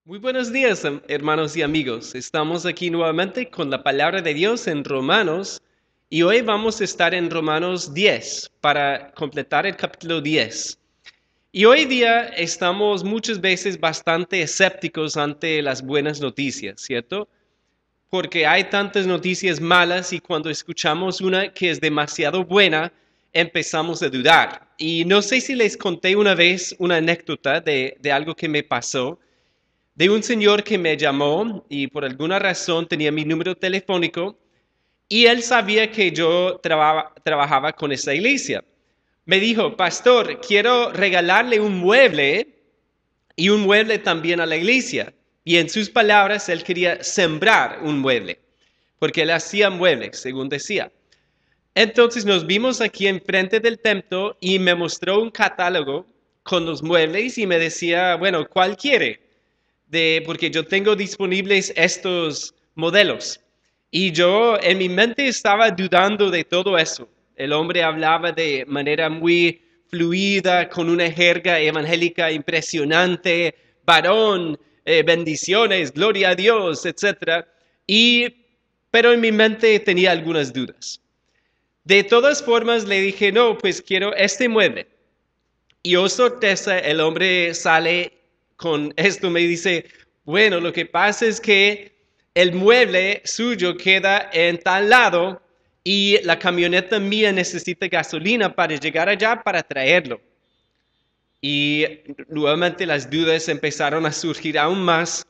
Muy buenos días, hermanos y amigos. Estamos aquí nuevamente con la palabra de Dios en Romanos y hoy vamos a estar en Romanos 10 para completar el capítulo 10. Y hoy día estamos muchas veces bastante escépticos ante las buenas noticias, ¿cierto? Porque hay tantas noticias malas y cuando escuchamos una que es demasiado buena, empezamos a dudar. Y no sé si les conté una vez una anécdota de algo que me pasó de un señor que me llamó y por alguna razón tenía mi número telefónico y él sabía que yo trabajaba con esa iglesia. Me dijo, pastor, quiero regalarle un mueble y un mueble también a la iglesia. Y en sus palabras, él quería sembrar un mueble, porque él hacía muebles, según decía. Entonces nos vimos aquí enfrente del templo y me mostró un catálogo con los muebles y me decía, bueno, ¿cuál quiere? Porque yo tengo disponibles estos modelos. Y yo en mi mente estaba dudando de todo eso. El hombre hablaba de manera muy fluida, con una jerga evangélica impresionante, varón, bendiciones, gloria a Dios, etc. Pero en mi mente tenía algunas dudas. De todas formas le dije, no, pues quiero este mueble. Y oh sorpresa, el hombre sale con esto, me dice, bueno, lo que pasa es que el mueble suyo queda en tal lado y la camioneta mía necesita gasolina para llegar allá para traerlo. Y nuevamente las dudas empezaron a surgir aún más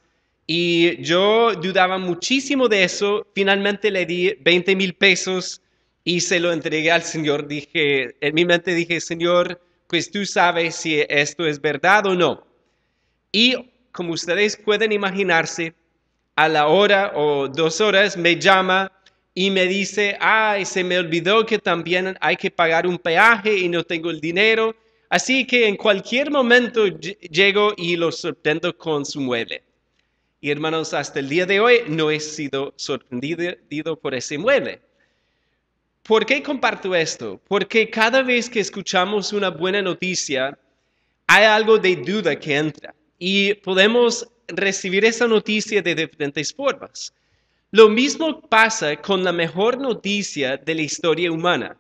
y yo dudaba muchísimo de eso. Finalmente le di 20,000 pesos y se lo entregué al Señor. Dije, en mi mente dije, Señor, pues tú sabes si esto es verdad o no. Y como ustedes pueden imaginarse, a la hora o 2 horas me llama y me dice, ay, se me olvidó que también hay que pagar un peaje y no tengo el dinero. Así que en cualquier momento llego y lo sorprendo con su mueble. Y hermanos, hasta el día de hoy no he sido sorprendido por ese mueble. ¿Por qué comparto esto? Porque cada vez que escuchamos una buena noticia, hay algo de duda que entra y podemos recibir esa noticia de diferentes formas. Lo mismo pasa con la mejor noticia de la historia humana.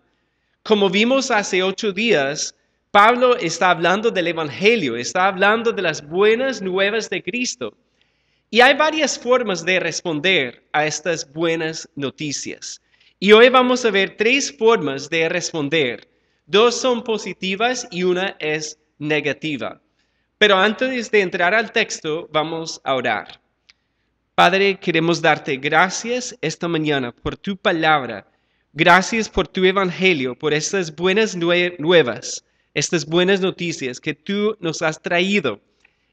Como vimos hace 8 días, Pablo está hablando del Evangelio, está hablando de las buenas nuevas de Cristo. Y hay varias formas de responder a estas buenas noticias. Y hoy vamos a ver 3 formas de responder. 2 son positivas y una es negativa. Pero antes de entrar al texto, vamos a orar. Padre, queremos darte gracias esta mañana por tu palabra. Gracias por tu evangelio, por estas buenas nuevas, estas buenas noticias que tú nos has traído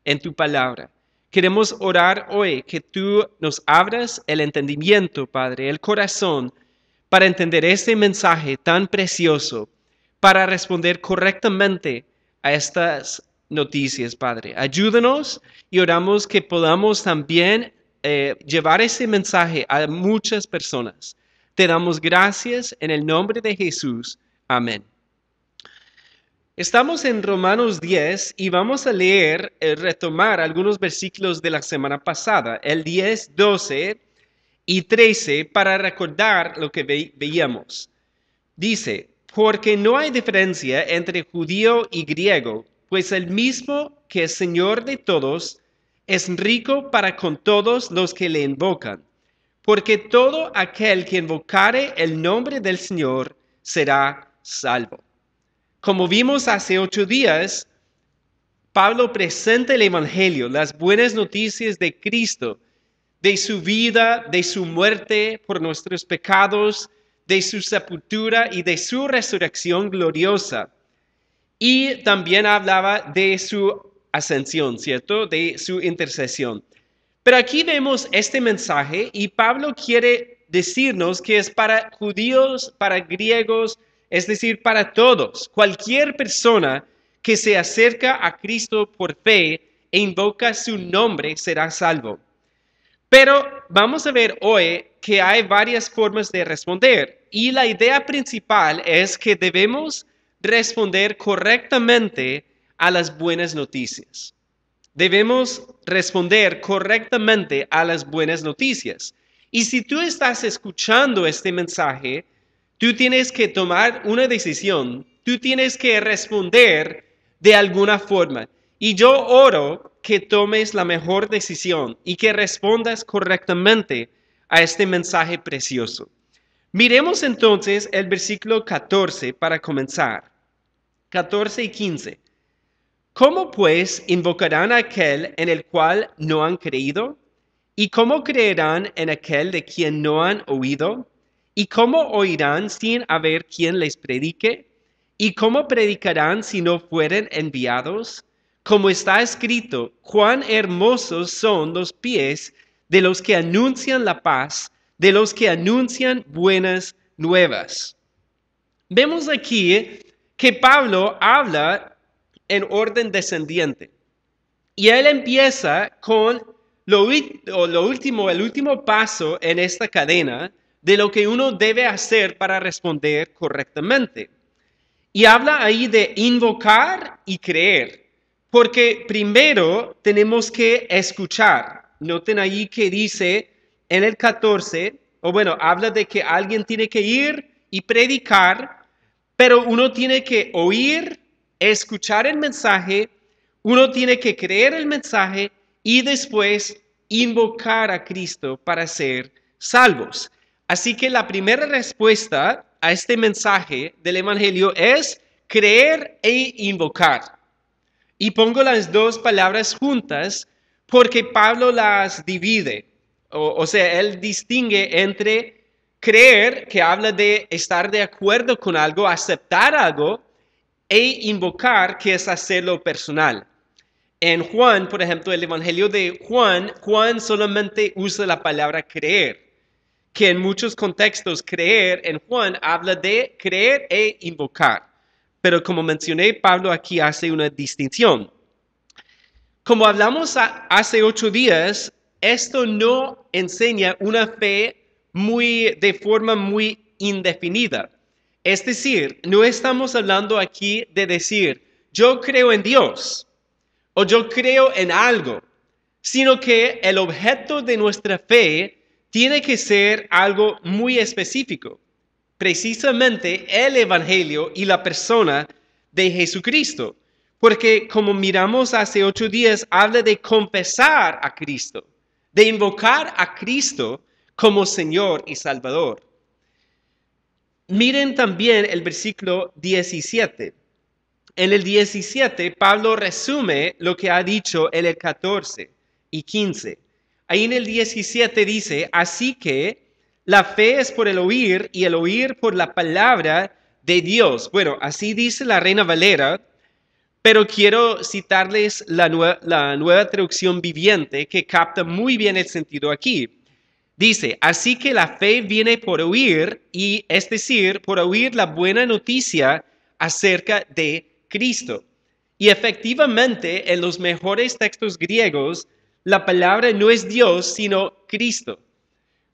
en tu palabra. Queremos orar hoy que tú nos abras el entendimiento, Padre, el corazón, para entender este mensaje tan precioso, para responder correctamente a estas noticias, Padre. Ayúdanos y oramos que podamos también llevar ese mensaje a muchas personas. Te damos gracias en el nombre de Jesús. Amén. Estamos en Romanos 10 y vamos a leer, retomar algunos versículos de la semana pasada, el 10, 12 y 13, para recordar lo que veíamos. Dice, porque no hay diferencia entre judío y griego, pues el mismo que es Señor de todos es rico para con todos los que le invocan, porque todo aquel que invocare el nombre del Señor será salvo. Como vimos hace 8 días, Pablo presenta el Evangelio, las buenas noticias de Cristo, de su vida, de su muerte por nuestros pecados, de su sepultura y de su resurrección gloriosa. Y también hablaba de su ascensión, ¿cierto? De su intercesión. Pero aquí vemos este mensaje y Pablo quiere decirnos que es para judíos, para griegos, es decir, para todos. Cualquier persona que se acerca a Cristo por fe e invoca su nombre será salvo. Pero vamos a ver hoy que hay varias formas de responder y la idea principal es que debemos responder correctamente a las buenas noticias. debemos responder correctamente a las buenas noticias. Y si tú estás escuchando este mensaje, tú tienes que tomar una decisión, tú tienes que responder de alguna forma. Y yo oro que tomes la mejor decisión y que respondas correctamente a este mensaje precioso. Miremos entonces el versículo 14 para comenzar. 14 y 15. ¿Cómo pues invocarán a aquel en el cual no han creído? ¿Y cómo creerán en aquel de quien no han oído? ¿Y cómo oirán sin haber quien les predique? ¿Y cómo predicarán si no fueren enviados? Como está escrito, cuán hermosos son los pies de los que anuncian la paz, de los que anuncian buenas nuevas. Vemos aquí que Pablo habla en orden descendiente. Y él empieza con el último paso en esta cadena de lo que uno debe hacer para responder correctamente. Y habla ahí de invocar y creer, porque primero tenemos que escuchar. Noten ahí que dice en el 14, habla de que alguien tiene que ir y predicar, pero uno tiene que oír, escuchar el mensaje, uno tiene que creer el mensaje y después invocar a Cristo para ser salvos. Así que la primera respuesta a este mensaje del Evangelio es creer e invocar. Y pongo las dos palabras juntas porque Pablo las divide. O sea, él distingue entre creer, que habla de estar de acuerdo con algo, aceptar algo, e invocar, que es hacerlo personal. En Juan, por ejemplo, el Evangelio de Juan, Juan solamente usa la palabra creer, que en muchos contextos creer en Juan habla de creer e invocar. Pero como mencioné, Pablo aquí hace una distinción. Como hablamos hace 8 días, esto no enseña una fe de forma muy indefinida. Es decir, no estamos hablando aquí de decir, yo creo en Dios o yo creo en algo, sino que el objeto de nuestra fe tiene que ser algo muy específico, precisamente el Evangelio y la persona de Jesucristo. Porque como miramos hace 8 días, habla de confesar a Cristo, de invocar a Cristo como Señor y Salvador. Miren también el versículo 17. En el 17, Pablo resume lo que ha dicho en el 14 y 15. Ahí en el 17 dice, así que la fe es por el oír y el oír por la palabra de Dios. Bueno, así dice la Reina Valera, pero quiero citarles la nueva traducción viviente que capta muy bien el sentido aquí. Dice, así que la fe viene por oír, y es decir, por oír la buena noticia acerca de Cristo. Y efectivamente, en los mejores textos griegos, la palabra no es Dios, sino Cristo.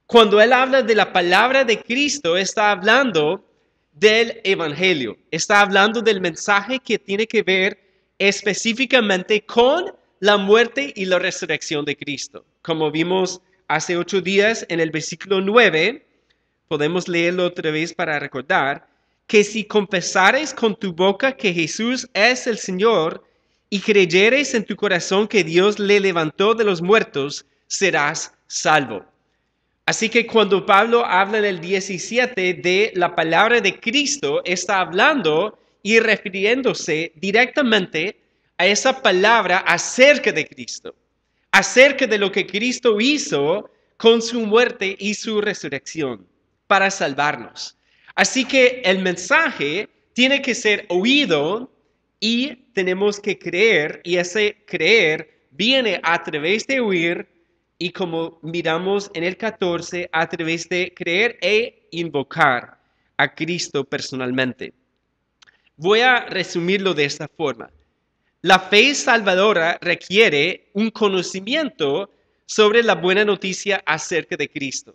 Cuando él habla de la palabra de Cristo, está hablando del Evangelio, está hablando del mensaje que tiene que ver específicamente con la muerte y la resurrección de Cristo. Como vimos hace 8 días en el versículo 9, podemos leerlo otra vez para recordar, que si confesares con tu boca que Jesús es el Señor y creyeres en tu corazón que Dios le levantó de los muertos, serás salvo. Así que cuando Pablo habla en el 17 de la palabra de Cristo, está hablando y refiriéndose directamente a esa palabra acerca de Cristo, acerca de lo que Cristo hizo con su muerte y su resurrección para salvarnos. Así que el mensaje tiene que ser oído y tenemos que creer, y ese creer viene a través de oír, y como miramos en el 14, a través de creer e invocar a Cristo personalmente. Voy a resumirlo de esta forma. La fe salvadora requiere un conocimiento sobre la buena noticia acerca de Cristo.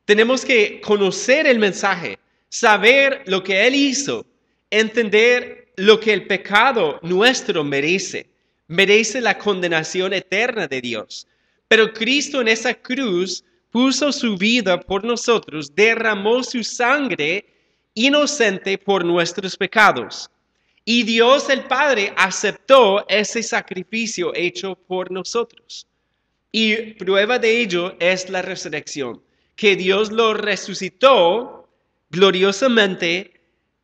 Tenemos que conocer el mensaje, saber lo que Él hizo, entender lo que el pecado nuestro merece, merece la condenación eterna de Dios. Pero Cristo en esa cruz puso su vida por nosotros, derramó su sangre inocente por nuestros pecados. Y Dios el Padre aceptó ese sacrificio hecho por nosotros. Y prueba de ello es la resurrección, que Dios lo resucitó gloriosamente,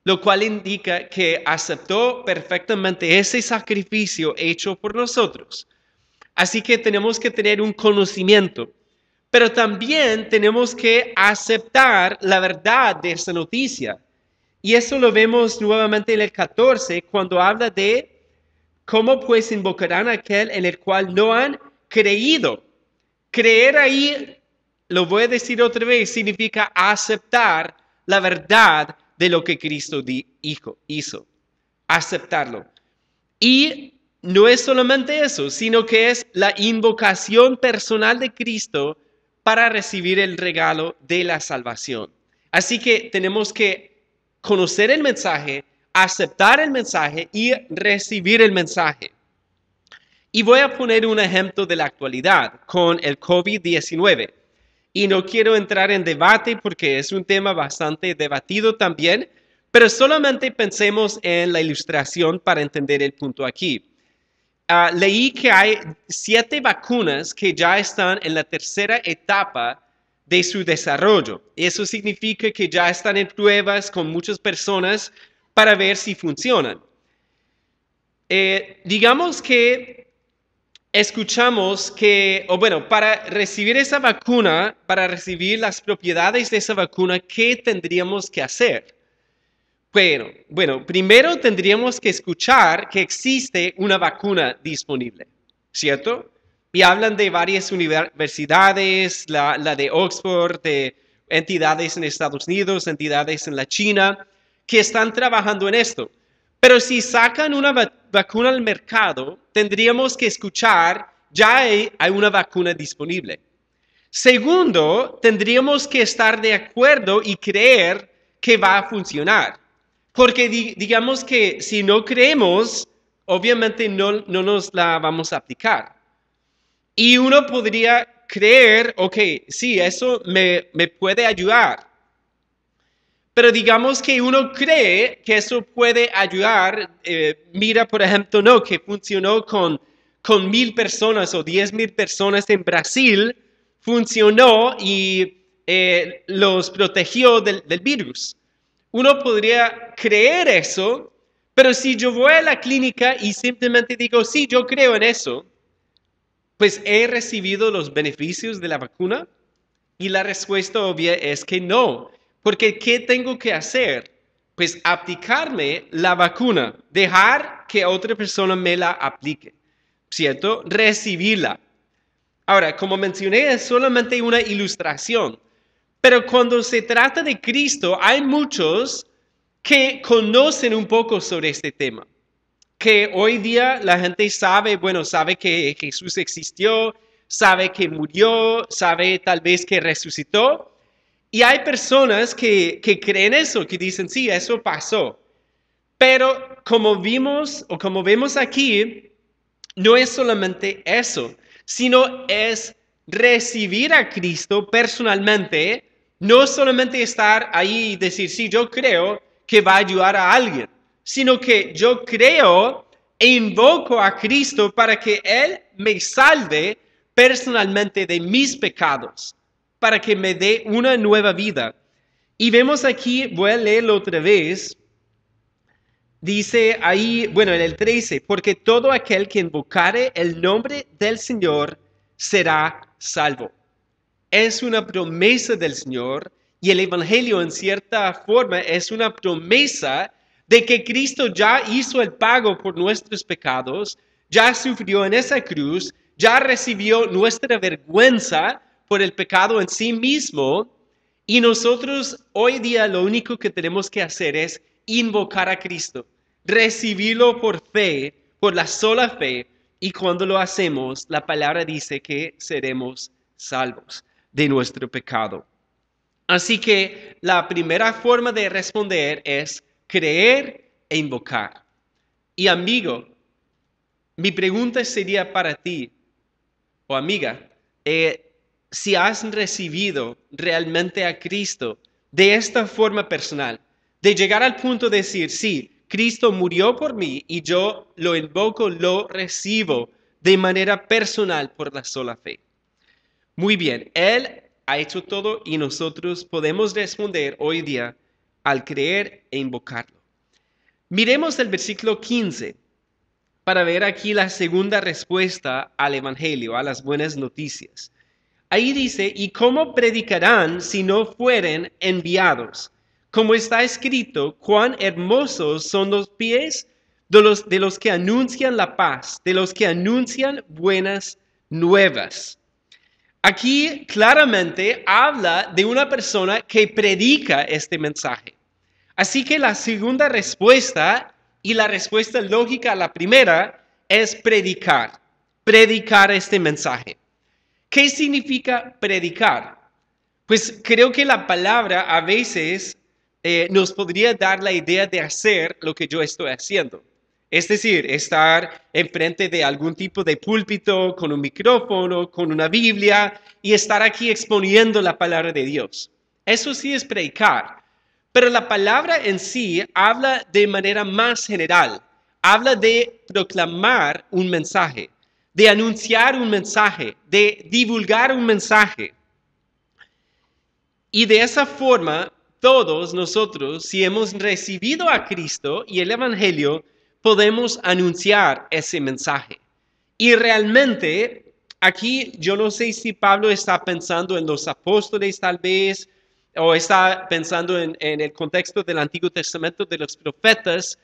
lo cual indica que aceptó perfectamente ese sacrificio hecho por nosotros. Así que tenemos que tener un conocimiento, pero también tenemos que aceptar la verdad de esa noticia. Y eso lo vemos nuevamente en el 14, cuando habla de cómo pues invocarán a aquel en el cual no han creído. Creer ahí, lo voy a decir otra vez, significa aceptar la verdad de lo que Cristo hizo. Aceptarlo. Y no es solamente eso, sino que es la invocación personal de Cristo para recibir el regalo de la salvación. Así que tenemos que conocer el mensaje, aceptar el mensaje y recibir el mensaje. Y voy a poner un ejemplo de la actualidad con el COVID-19. Y no quiero entrar en debate porque es un tema bastante debatido también, pero solamente pensemos en la ilustración para entender el punto aquí. Leí que hay 7 vacunas que ya están en la tercera etapa de su desarrollo. Eso significa que ya están en pruebas con muchas personas para ver si funcionan. Digamos que escuchamos que, o bueno, para recibir esa vacuna, para recibir las propiedades de esa vacuna, ¿qué tendríamos que hacer? Bueno, primero tendríamos que escuchar que existe una vacuna disponible, ¿cierto? Y hablan de varias universidades, la de Oxford, de entidades en Estados Unidos, entidades en la China, que están trabajando en esto. Pero si sacan una vacuna al mercado, tendríamos que escuchar, ya hay una vacuna disponible. Segundo, tendríamos que estar de acuerdo y creer que va a funcionar. Porque digamos que si no creemos, obviamente no nos la vamos a aplicar. Y uno podría creer, ok, sí, eso me puede ayudar. Pero digamos que uno cree que eso puede ayudar. Mira, por ejemplo, no, que funcionó con 1,000 personas o 10,000 personas en Brasil, funcionó y los protegió del virus. Uno podría creer eso, pero si yo voy a la clínica y simplemente digo, sí, yo creo en eso, pues he recibido los beneficios de la vacuna. Y la respuesta obvia es que no, porque ¿qué tengo que hacer? Pues aplicarme la vacuna, dejar que otra persona me la aplique, ¿cierto? Recibirla. Ahora, como mencioné, es solamente una ilustración, pero cuando se trata de Cristo, hay muchos que conocen un poco sobre este tema, que hoy día la gente sabe, bueno, sabe que Jesús existió, sabe que murió, sabe tal vez que resucitó, y hay personas que creen eso, que dicen, sí, eso pasó. Pero como vimos o como vemos aquí, no es solamente eso, sino es recibir a Cristo personalmente, no solamente estar ahí y decir, sí, yo creo que va a ayudar a alguien, sino que yo creo e invoco a Cristo para que Él me salve personalmente de mis pecados, para que me dé una nueva vida. Y vemos aquí, voy a leerlo otra vez. Dice ahí, bueno, en el 13, porque todo aquel que invocare el nombre del Señor será salvo. Es una promesa del Señor y el Evangelio en cierta forma es una promesa de que Cristo ya hizo el pago por nuestros pecados, ya sufrió en esa cruz, ya recibió nuestra vergüenza por el pecado en sí mismo y nosotros hoy día lo único que tenemos que hacer es invocar a Cristo, recibirlo por fe, por la sola fe, y cuando lo hacemos, la palabra dice que seremos salvos de nuestro pecado. Así que la primera forma de responder es creer e invocar. Y amigo, Mi pregunta sería para ti, o amiga, si has recibido realmente a Cristo de esta forma personal, de llegar al punto de decir, sí, Cristo murió por mí y yo lo invoco, lo recibo de manera personal por la sola fe. Muy bien, Él ha hecho todo y nosotros podemos responder hoy día al creer e invocarlo. Miremos el versículo 15 para ver aquí la segunda respuesta al Evangelio, a las buenas noticias. Ahí dice, ¿y cómo predicarán si no fueren enviados? Como está escrito, cuán hermosos son los pies de los que anuncian la paz, de los que anuncian buenas nuevas. Aquí claramente habla de una persona que predica este mensaje. Así que la segunda respuesta y la respuesta lógica a la primera es predicar este mensaje. ¿Qué significa predicar? Pues creo que la palabra a veces nos podría dar la idea de hacer lo que yo estoy haciendo. Es decir, estar enfrente de algún tipo de púlpito, con un micrófono, con una Biblia y estar aquí exponiendo la palabra de Dios. Eso sí es predicar. Pero la palabra en sí habla de manera más general. Habla de proclamar un mensaje, de anunciar un mensaje, de divulgar un mensaje. Y de esa forma, todos nosotros, si hemos recibido a Cristo y el Evangelio, podemos anunciar ese mensaje. Y realmente, aquí yo no sé si Pablo está pensando en los apóstoles tal vez, o está pensando en el contexto del Antiguo Testamento de los profetas,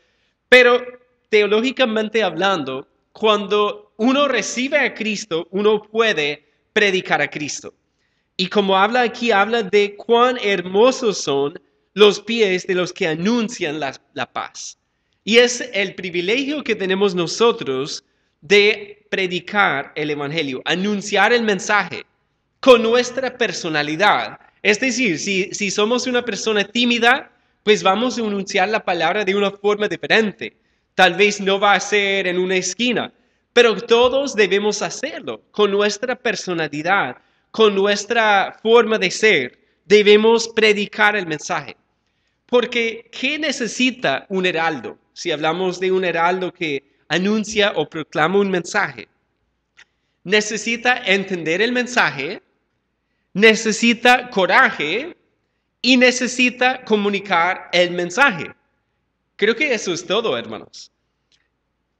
pero teológicamente hablando, cuando uno recibe a Cristo, uno puede predicar a Cristo. Y como habla aquí, habla de cuán hermosos son los pies de los que anuncian la paz. Y es el privilegio que tenemos nosotros de predicar el Evangelio, anunciar el mensaje con nuestra personalidad. Es decir, si somos una persona tímida, pues vamos a anunciar la palabra de una forma diferente. Tal vez no va a ser en una esquina, pero todos debemos hacerlo con nuestra personalidad, con nuestra forma de ser. Debemos predicar el mensaje. Porque, ¿qué necesita un heraldo? Si hablamos de un heraldo que anuncia o proclama un mensaje, necesita entender el mensaje, necesita coraje y necesita comunicar el mensaje. Creo que eso es todo, hermanos.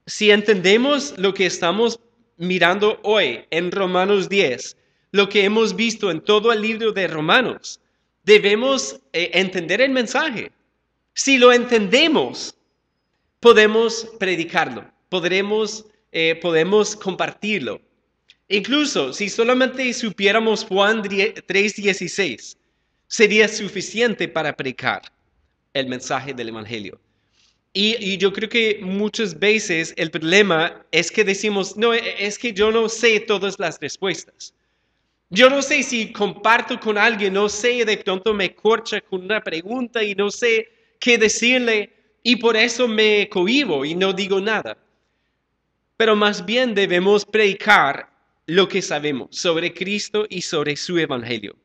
Si entendemos lo que estamos mirando hoy en Romanos 10, lo que hemos visto en todo el libro de Romanos, debemos entender el mensaje. Si lo entendemos, podemos predicarlo, podemos compartirlo. Incluso si solamente supiéramos Juan 3:16, sería suficiente para predicar el mensaje del Evangelio. Y yo creo que muchas veces el problema es que decimos, no, es que yo no sé todas las respuestas. Yo no sé si comparto con alguien, no sé, de pronto me corcha con una pregunta y no sé qué decirle y por eso me cohíbo y no digo nada. Pero más bien debemos predicar lo que sabemos sobre Cristo y sobre su Evangelio.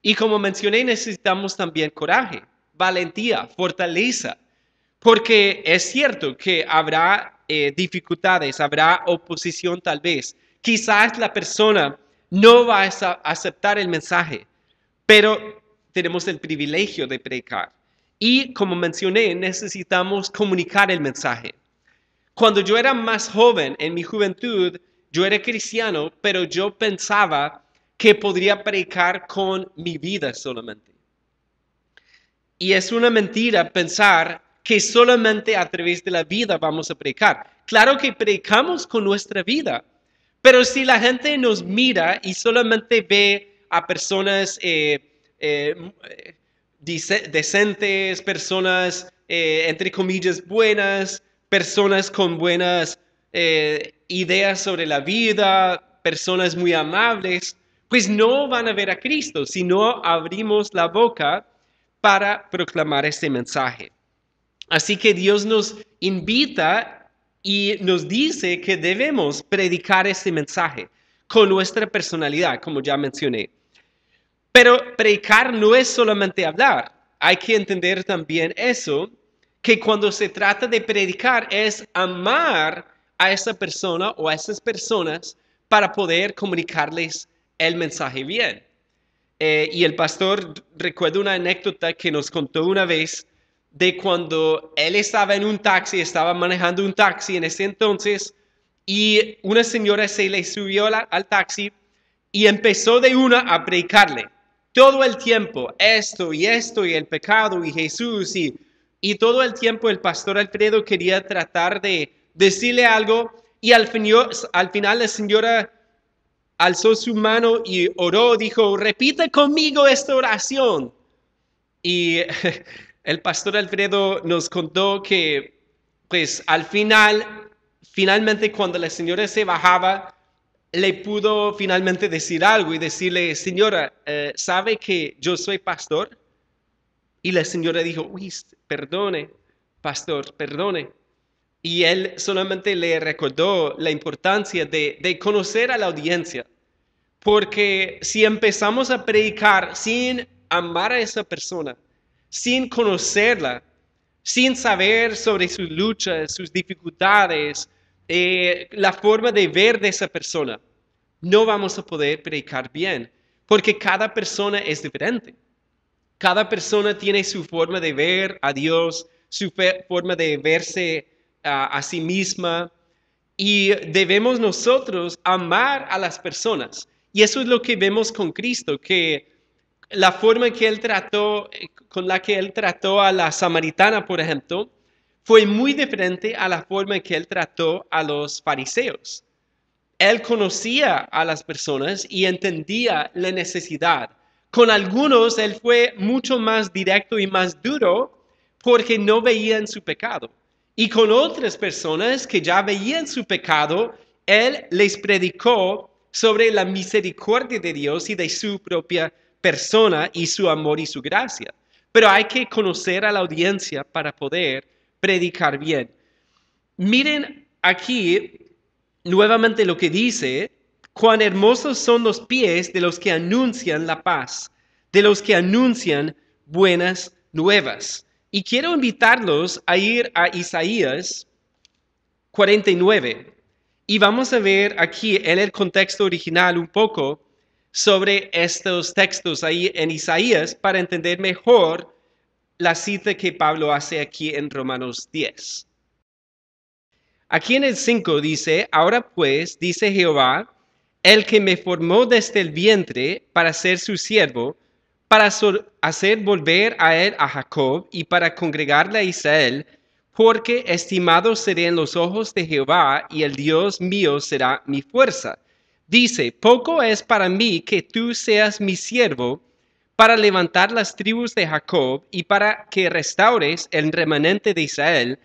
Y como mencioné, necesitamos también coraje, valentía, fortaleza, porque es cierto que habrá dificultades, habrá oposición tal vez. Quizás la persona no va a aceptar el mensaje, pero tenemos el privilegio de predicar. Y como mencioné, necesitamos comunicar el mensaje. Cuando yo era más joven, en mi juventud, yo era cristiano, pero yo pensaba que podría predicar con mi vida solamente. Y es una mentira pensar que solamente a través de la vida vamos a predicar. Claro que predicamos con nuestra vida, pero si la gente nos mira y solamente ve a personas decentes, personas entre comillas buenas, personas con buenas ideas sobre la vida, personas muy amables, pues no van a ver a Cristo si no abrimos la boca para proclamar este mensaje. Así que Dios nos invita y nos dice que debemos predicar este mensaje con nuestra personalidad, como ya mencioné. Pero predicar no es solamente hablar. Hay que entender también eso, que cuando se trata de predicar es amar a esa persona o a esas personas para poder comunicarles el mensaje bien. Y el pastor recuerda una anécdota que nos contó una vez de cuando él estaba en un taxi, estaba manejando un taxi en ese entonces, y una señora se le subió al taxi y empezó de una a predicarle todo el tiempo esto y el pecado y Jesús y todo el tiempo el pastor Alfredo quería tratar de decirle algo y al final la señora alzó su mano y oró, dijo, repite conmigo esta oración. Y el pastor Alfredo nos contó que, pues finalmente cuando la señora se bajaba, le pudo finalmente decir algo y decirle, señora, ¿sabe que yo soy pastor? Y la señora dijo, uy, perdone, pastor, perdone. Y él solamente le recordó la importancia de conocer a la audiencia. Porque si empezamos a predicar sin amar a esa persona, sin conocerla, sin saber sobre sus luchas, sus dificultades, la forma de ver de esa persona, no vamos a poder predicar bien, porque cada persona es diferente. Cada persona tiene su forma de ver a Dios, su forma de verse a sí misma, y debemos nosotros amar a las personas. Y eso es lo que vemos con Cristo, que la forma que Él trató, con la que Él trató a la samaritana, por ejemplo, fue muy diferente a la forma que Él trató a los fariseos. Él conocía a las personas y entendía la necesidad. Con algunos Él fue mucho más directo y más duro porque no veían su pecado. Y con otras personas que ya veían su pecado, Él les predicó sobre la misericordia de Dios y de su propia persona y su amor y su gracia. Pero hay que conocer a la audiencia para poder predicar bien. Miren aquí nuevamente lo que dice, cuán hermosos son los pies de los que anuncian la paz, de los que anuncian buenas nuevas. Y quiero invitarlos a ir a Isaías 49. Y vamos a ver aquí en el contexto original un poco sobre estos textos ahí en Isaías para entender mejor la cita que Pablo hace aquí en Romanos 10. Aquí en el 5 dice, ahora pues, dice Jehová, el que me formó desde el vientre para ser su siervo, para hacer volver a él a Jacob y para congregarle a Israel, porque estimado seré en los ojos de Jehová y el Dios mío será mi fuerza. Dice, poco es para mí que tú seas mi siervo para levantar las tribus de Jacob y para que restaures el remanente de Israel.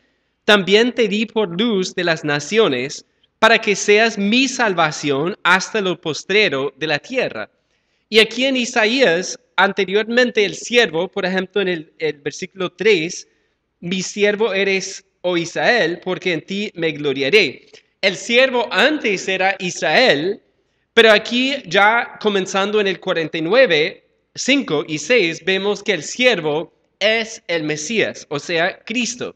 También te di por luz de las naciones, para que seas mi salvación hasta lo postrero de la tierra. Y aquí en Isaías, anteriormente el siervo, por ejemplo en el versículo 3, mi siervo eres, oh Israel, porque en ti me gloriaré. El siervo antes era Israel, pero aquí ya comenzando en el 49, 5 y 6, vemos que el siervo es el Mesías, o sea, Cristo.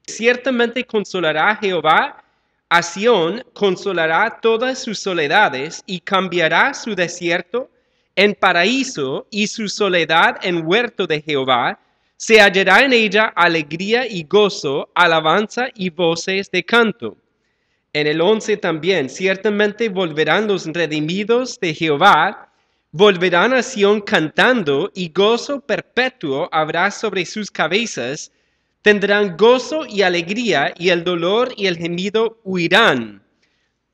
Ciertamente consolará Jehová a Sión, consolará todas sus soledades y cambiará su desierto en paraíso y su soledad en huerto de Jehová. Se hallará en ella alegría y gozo, alabanza y voces de canto. En el 11 también, ciertamente volverán los redimidos de Jehová, volverán a Sión cantando y gozo perpetuo habrá sobre sus cabezas. Tendrán gozo y alegría, y el dolor y el gemido huirán.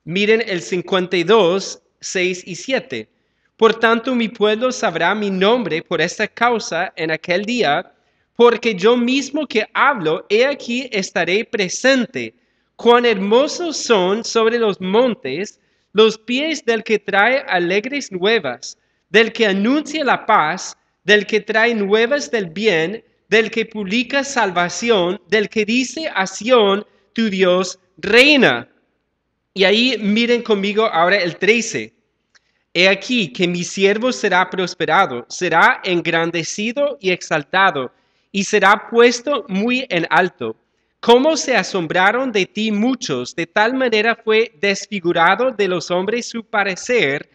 Miren el 52, 6 y 7. Por tanto, mi pueblo sabrá mi nombre por esta causa en aquel día, porque yo mismo que hablo, he aquí estaré presente. Cuán hermosos son sobre los montes los pies del que trae alegres nuevas, del que anuncia la paz, del que trae nuevas del bien, del que publica salvación, del que dice a Sión, tu Dios reina. Y ahí miren conmigo ahora el 13. He aquí que mi siervo será prosperado, será engrandecido y exaltado, y será puesto muy en alto. Cómo se asombraron de ti muchos, de tal manera fue desfigurado de los hombres su parecer,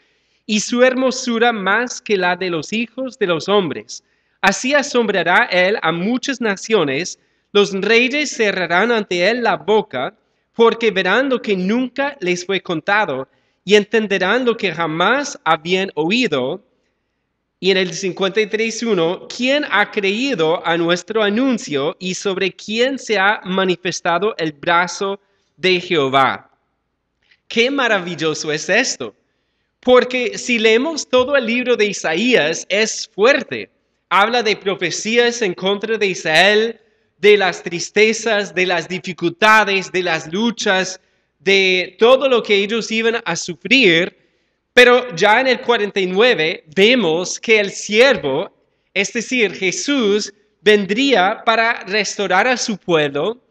y su hermosura más que la de los hijos de los hombres. Así asombrará él a muchas naciones, los reyes cerrarán ante él la boca, porque verán lo que nunca les fue contado, y entenderán lo que jamás habían oído. Y en el 53:1, ¿quién ha creído a nuestro anuncio y sobre quién se ha manifestado el brazo de Jehová? Qué maravilloso es esto, porque si leemos todo el libro de Isaías es fuerte. Habla de profecías en contra de Israel, de las tristezas, de las dificultades, de las luchas, de todo lo que ellos iban a sufrir. Pero ya en el 49 vemos que el siervo, es decir, Jesús, vendría para restaurar a su pueblo.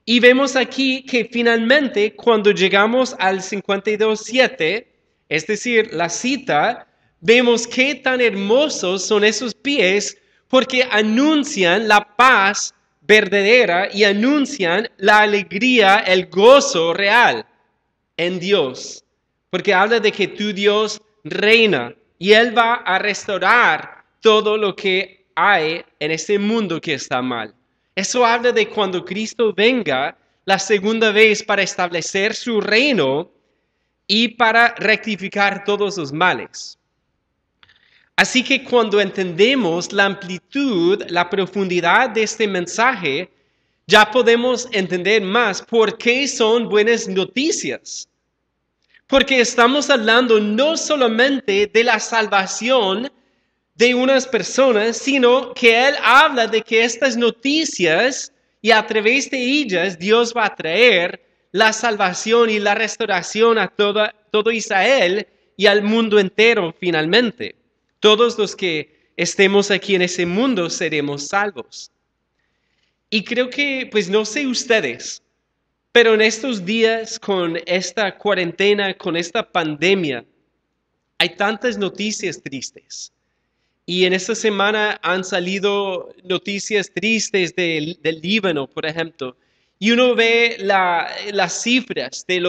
Y vemos aquí que finalmente cuando llegamos al 52:7, es decir, la cita, vemos qué tan hermosos son esos pies porque anuncian la paz verdadera y anuncian la alegría, el gozo real en Dios. Porque habla de que tu Dios reina y Él va a restaurar todo lo que hay en este mundo que está mal. Eso habla de cuando Cristo venga la segunda vez para establecer su reino y para rectificar todos los males. Así que cuando entendemos la amplitud, la profundidad de este mensaje, ya podemos entender más por qué son buenas noticias. Porque estamos hablando no solamente de la salvación de unas personas, sino que Él habla de que estas noticias y a través de ellas Dios va a traer la salvación y la restauración a todo Israel y al mundo entero finalmente. Todos los que estemos aquí en ese mundo seremos salvos. Y creo que, pues no sé ustedes, pero en estos días con esta cuarentena, con esta pandemia, hay tantas noticias tristes. Y en esta semana han salido noticias tristes del Líbano, por ejemplo. Y uno ve las cifras de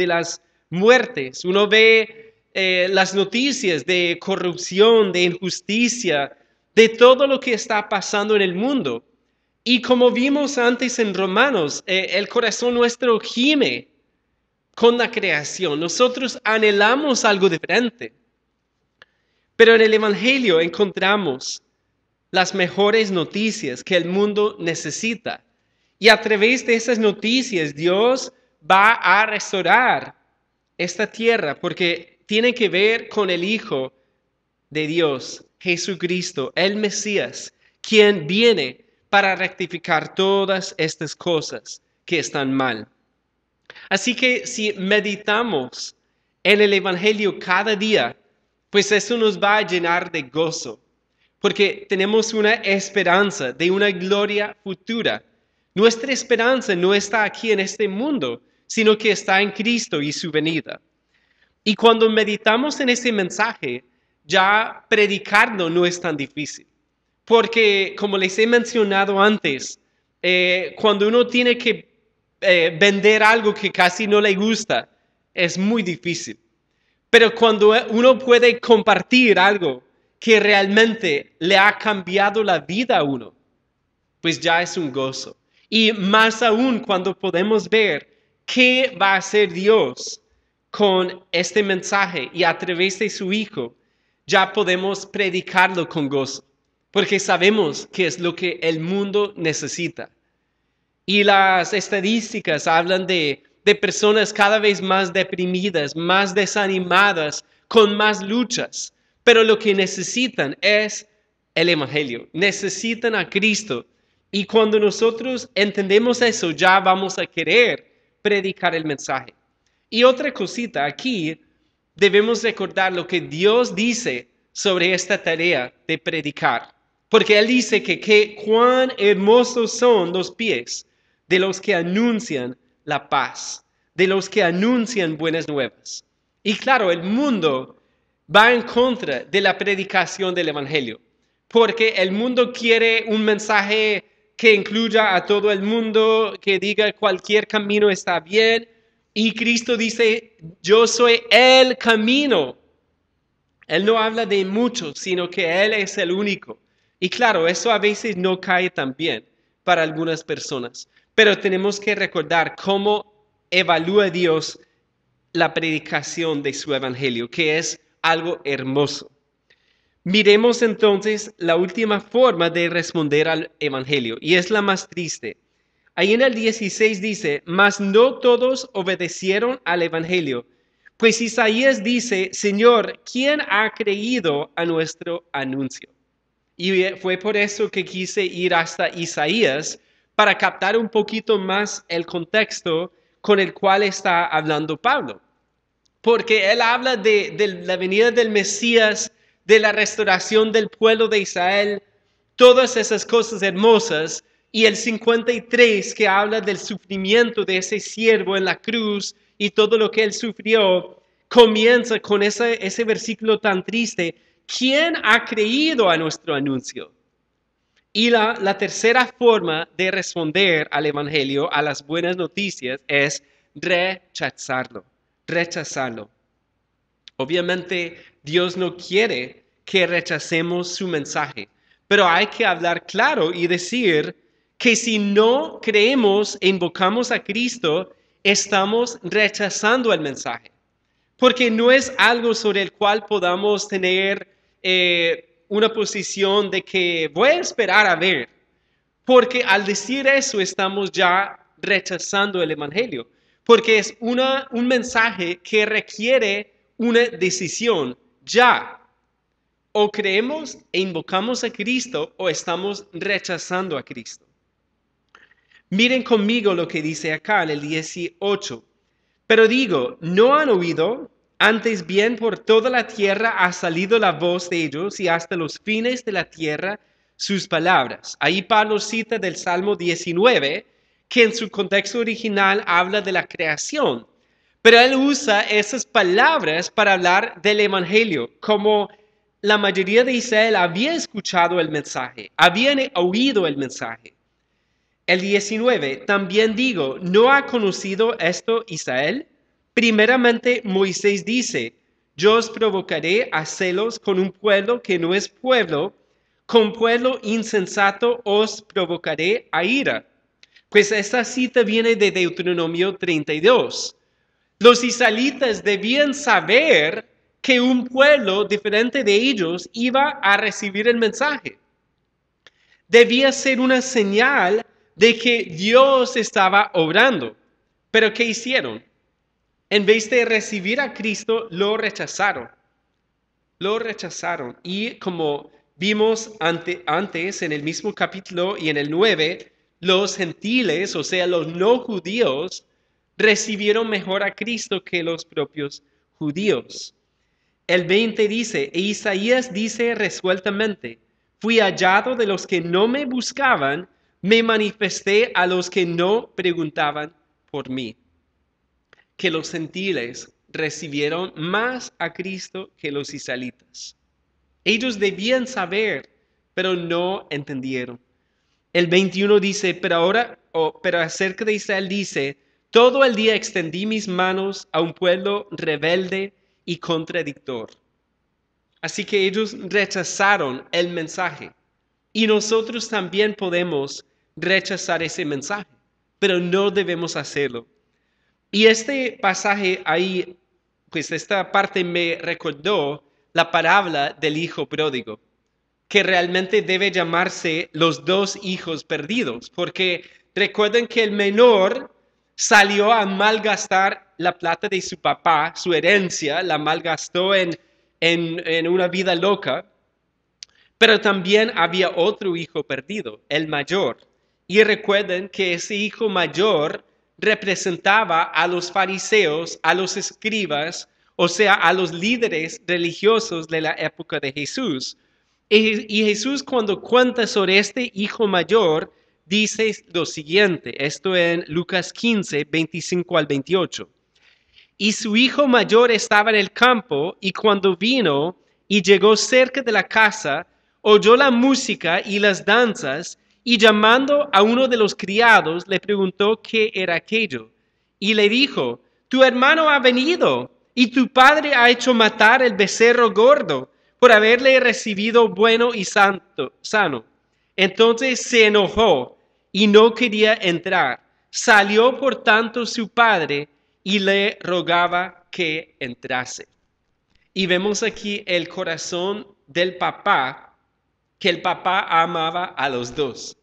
las muertes, uno ve las noticias de corrupción, de injusticia, de todo lo que está pasando en el mundo. Y como vimos antes en Romanos, el corazón nuestro gime con la creación. Nosotros anhelamos algo diferente. Pero en el Evangelio encontramos las mejores noticias que el mundo necesita. Y a través de esas noticias Dios va a restaurar esta tierra porque tiene que ver con el Hijo de Dios, Jesucristo, el Mesías, quien viene para rectificar todas estas cosas que están mal. Así que si meditamos en el Evangelio cada día, pues eso nos va a llenar de gozo, porque tenemos una esperanza de una gloria futura. Nuestra esperanza no está aquí en este mundo, sino que está en Cristo y su venida. Y cuando meditamos en ese mensaje, ya predicarlo no es tan difícil, porque como les he mencionado antes, cuando uno tiene que vender algo que casi no le gusta, es muy difícil. Pero cuando uno puede compartir algo que realmente le ha cambiado la vida a uno, pues ya es un gozo. Y más aún cuando podemos ver qué va a hacer Dios con este mensaje y a través de su Hijo, ya podemos predicarlo con gozo, porque sabemos que es lo que el mundo necesita. Y las estadísticas hablan de personas cada vez más deprimidas, más desanimadas, con más luchas. Pero lo que necesitan es el Evangelio. Necesitan a Cristo. Y cuando nosotros entendemos eso, ya vamos a querer predicar el mensaje. Y otra cosita, aquí debemos recordar lo que Dios dice sobre esta tarea de predicar. Porque Él dice que cuán hermosos son los pies de los que anuncian la paz. de los que anuncian buenas nuevas. Y claro, el mundo va en contra de la predicación del Evangelio, porque el mundo quiere un mensaje que incluya a todo el mundo, que diga cualquier camino está bien, y Cristo dice, yo soy el camino. Él no habla de muchos, sino que Él es el único. Y claro, eso a veces no cae tan bien para algunas personas, pero tenemos que recordar cómo evalúa Dios la predicación de su evangelio, que es algo hermoso. Miremos entonces la última forma de responder al evangelio, y es la más triste. Ahí en el 16 dice, mas no todos obedecieron al evangelio. Pues Isaías dice, Señor, ¿quién ha creído a nuestro anuncio? Y fue por eso que quise ir hasta Isaías para captar un poquito más el contexto con el cual está hablando Pablo. Porque él habla de la venida del Mesías, de la restauración del pueblo de Israel, todas esas cosas hermosas. Y el 53 que habla del sufrimiento de ese siervo en la cruz y todo lo que él sufrió, comienza con ese versículo tan triste. ¿Quién ha creído a nuestro anuncio? Y la tercera forma de responder al Evangelio, a las buenas noticias, es rechazarlo. Rechazarlo. Obviamente, Dios no quiere que rechacemos su mensaje, pero hay que hablar claro y decir que si no creemos e invocamos a Cristo, estamos rechazando el mensaje. Porque no es algo sobre el cual podamos tener una posición de que voy a esperar a ver. Porque al decir eso estamos ya rechazando el Evangelio. Porque es un mensaje que requiere una decisión ya. O creemos e invocamos a Cristo o estamos rechazando a Cristo. Miren conmigo lo que dice acá en el 18. Pero digo, ¿no han oído? Antes bien por toda la tierra ha salido la voz de ellos y hasta los fines de la tierra sus palabras. Ahí Pablo cita del Salmo 19, que en su contexto original habla de la creación. Pero él usa esas palabras para hablar del Evangelio, como la mayoría de Israel había escuchado el mensaje, habían oído el mensaje. El 19, también digo, ¿no ha conocido esto Israel? Primeramente Moisés dice, yo os provocaré a celos con un pueblo que no es pueblo, con pueblo insensato os provocaré a ira. Pues esta cita viene de Deuteronomio 32. Los israelitas debían saber que un pueblo diferente de ellos iba a recibir el mensaje. Debía ser una señal de que Dios estaba obrando. Pero ¿qué hicieron? En vez de recibir a Cristo, lo rechazaron. Lo rechazaron. Y como vimos antes en el mismo capítulo y en el 9, los gentiles, o sea, los no judíos, recibieron mejor a Cristo que los propios judíos. El 20 dice, e Isaías dice resueltamente, fui hallado de los que no me buscaban, me manifesté a los que no preguntaban por mí. Que los gentiles recibieron más a Cristo que los israelitas. Ellos debían saber, pero no entendieron. El 21 dice, pero acerca de Israel dice, todo el día extendí mis manos a un pueblo rebelde y contradictor. Así que ellos rechazaron el mensaje y nosotros también podemos rechazar ese mensaje, pero no debemos hacerlo. Y este pasaje ahí, pues esta parte me recordó la parábola del hijo pródigo, que realmente debe llamarse los dos hijos perdidos, porque recuerden que el menor salió a malgastar la plata de su papá, su herencia, la malgastó en una vida loca, pero también había otro hijo perdido, el mayor. Y recuerden que ese hijo mayor representaba a los fariseos, a los escribas, o sea, a los líderes religiosos de la época de Jesús. Y Jesús cuando cuenta sobre este hijo mayor, dice lo siguiente, esto en Lucas 15, 25 al 28. Y su hijo mayor estaba en el campo, y cuando vino y llegó cerca de la casa, oyó la música y las danzas, y llamando a uno de los criados, le preguntó qué era aquello. Y le dijo, tu hermano ha venido, y tu padre ha hecho matar el becerro gordo, por haberle recibido bueno y sano. Entonces se enojó y no quería entrar. Salió por tanto su padre y le rogaba que entrase. Y vemos aquí el corazón del papá, que el papá amaba a los dos.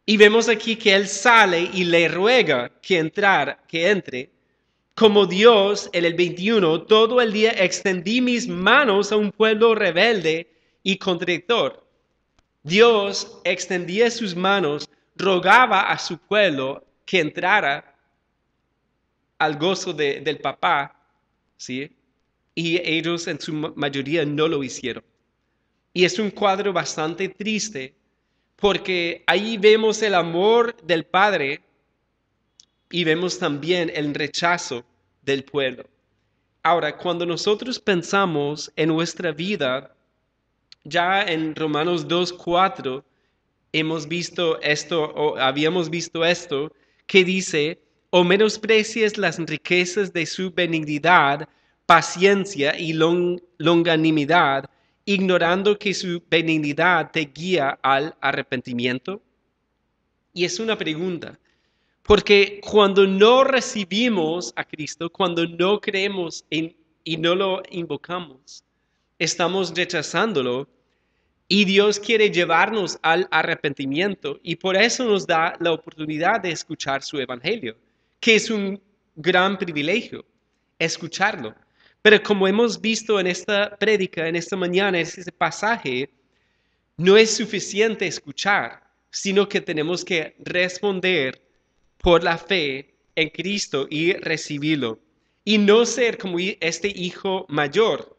Y vemos aquí que él sale y le ruega que entre. Como Dios, en el 21, todo el día extendí mis manos a un pueblo rebelde y contradictor. Dios extendía sus manos, rogaba a su pueblo que entrara al gozo del papá, ¿sí? Y ellos en su mayoría no lo hicieron. Y es un cuadro bastante triste porque ahí vemos el amor del Padre y vemos también el rechazo del pueblo. Ahora, cuando nosotros pensamos en nuestra vida, ya en Romanos 2:4 hemos visto esto, o habíamos visto esto, que dice, o menosprecies las riquezas de su benignidad, paciencia y longanimidad, ignorando que su benignidad te guía al arrepentimiento. Y es una pregunta, porque cuando no recibimos a Cristo, cuando no creemos y no lo invocamos, estamos rechazándolo. Y Dios quiere llevarnos al arrepentimiento y por eso nos da la oportunidad de escuchar su evangelio, que es un gran privilegio, escucharlo. Pero como hemos visto en esta prédica, en esta mañana, en este pasaje, no es suficiente escuchar, sino que tenemos que responder por la fe en Cristo y recibirlo. Y no ser como este hijo mayor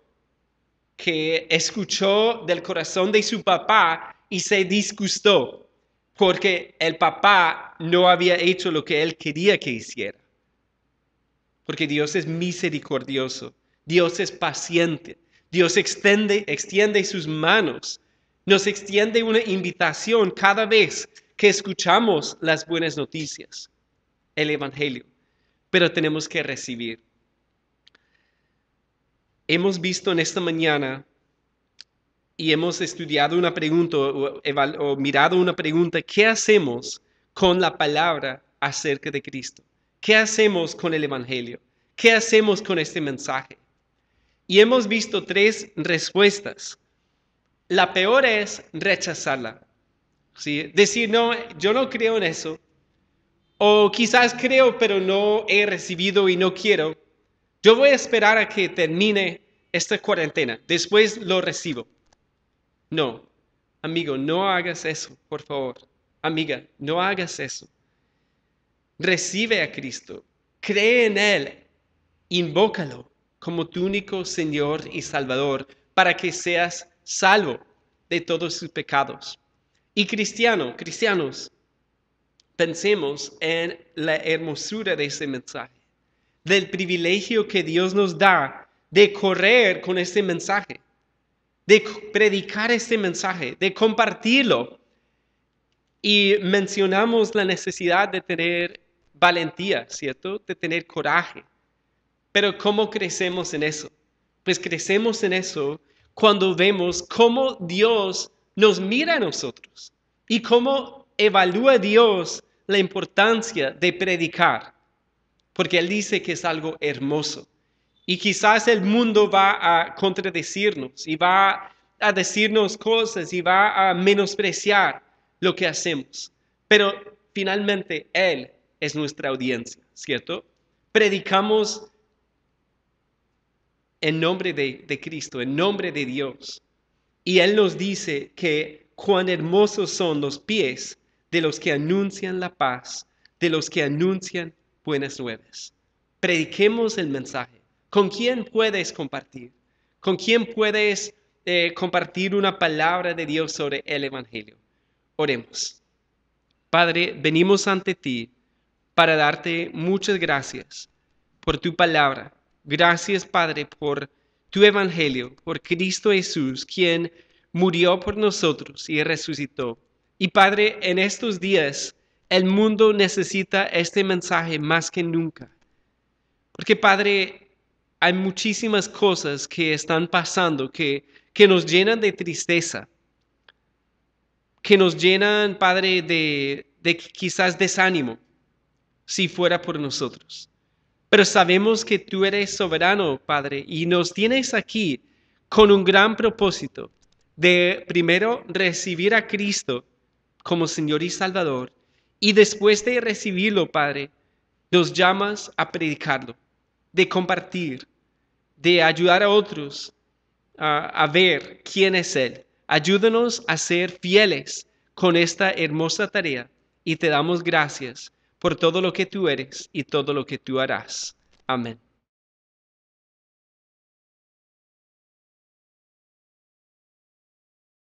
que escuchó del corazón de su papá y se disgustó porque el papá no había hecho lo que él quería que hiciera. Porque Dios es misericordioso, Dios es paciente, Dios extiende sus manos, nos extiende una invitación cada vez que escuchamos las buenas noticias, el Evangelio, pero tenemos que recibir. Hemos visto en esta mañana y hemos estudiado una pregunta o mirado una pregunta, ¿qué hacemos con la palabra acerca de Cristo? ¿Qué hacemos con el Evangelio? ¿Qué hacemos con este mensaje? Y hemos visto tres respuestas. La peor es rechazarla, ¿sí? Decir, no, yo no creo en eso. O quizás creo, pero no he recibido y no quiero. Yo voy a esperar a que termine esta cuarentena. Después lo recibo. No, amigo, no hagas eso, por favor. Amiga, no hagas eso. Recibe a Cristo, cree en Él, invócalo como tu único Señor y Salvador para que seas salvo de todos sus pecados. Y cristianos, pensemos en la hermosura de ese mensaje, del privilegio que Dios nos da de correr con este mensaje, de predicar este mensaje, de compartirlo. Y mencionamos la necesidad de tener valentía, ¿cierto? De tener coraje. Pero ¿cómo crecemos en eso? Pues crecemos en eso cuando vemos cómo Dios nos mira a nosotros y cómo evalúa Dios la importancia de predicar. Porque Él dice que es algo hermoso. Y quizás el mundo va a contradecirnos y va a decirnos cosas y va a menospreciar lo que hacemos. Pero finalmente Él es nuestra audiencia, ¿cierto? Predicamos en nombre de Cristo, en nombre de Dios. Y Él nos dice que cuán hermosos son los pies de los que anuncian la paz, de los que anuncian buenas nuevas. Prediquemos el mensaje. ¿Con quién puedes compartir? ¿Con quién puedes compartir una palabra de Dios sobre el Evangelio? Oremos. Padre, venimos ante ti para darte muchas gracias por tu palabra. Gracias, Padre, por tu evangelio, por Cristo Jesús, quien murió por nosotros y resucitó. Y Padre, en estos días el mundo necesita este mensaje más que nunca. Porque Padre, hay muchísimas cosas que están pasando que nos llenan de tristeza, que nos llenan, Padre, de quizás desánimo, si fuera por nosotros. Pero sabemos que tú eres soberano, Padre, y nos tienes aquí con un gran propósito de primero recibir a Cristo como Señor y Salvador, y después de recibirlo, Padre, nos llamas a predicarlo, de compartir, de ayudar a otros a ver quién es Él. Ayúdanos a ser fieles con esta hermosa tarea y te damos gracias por todo lo que tú eres y todo lo que tú harás. Amén.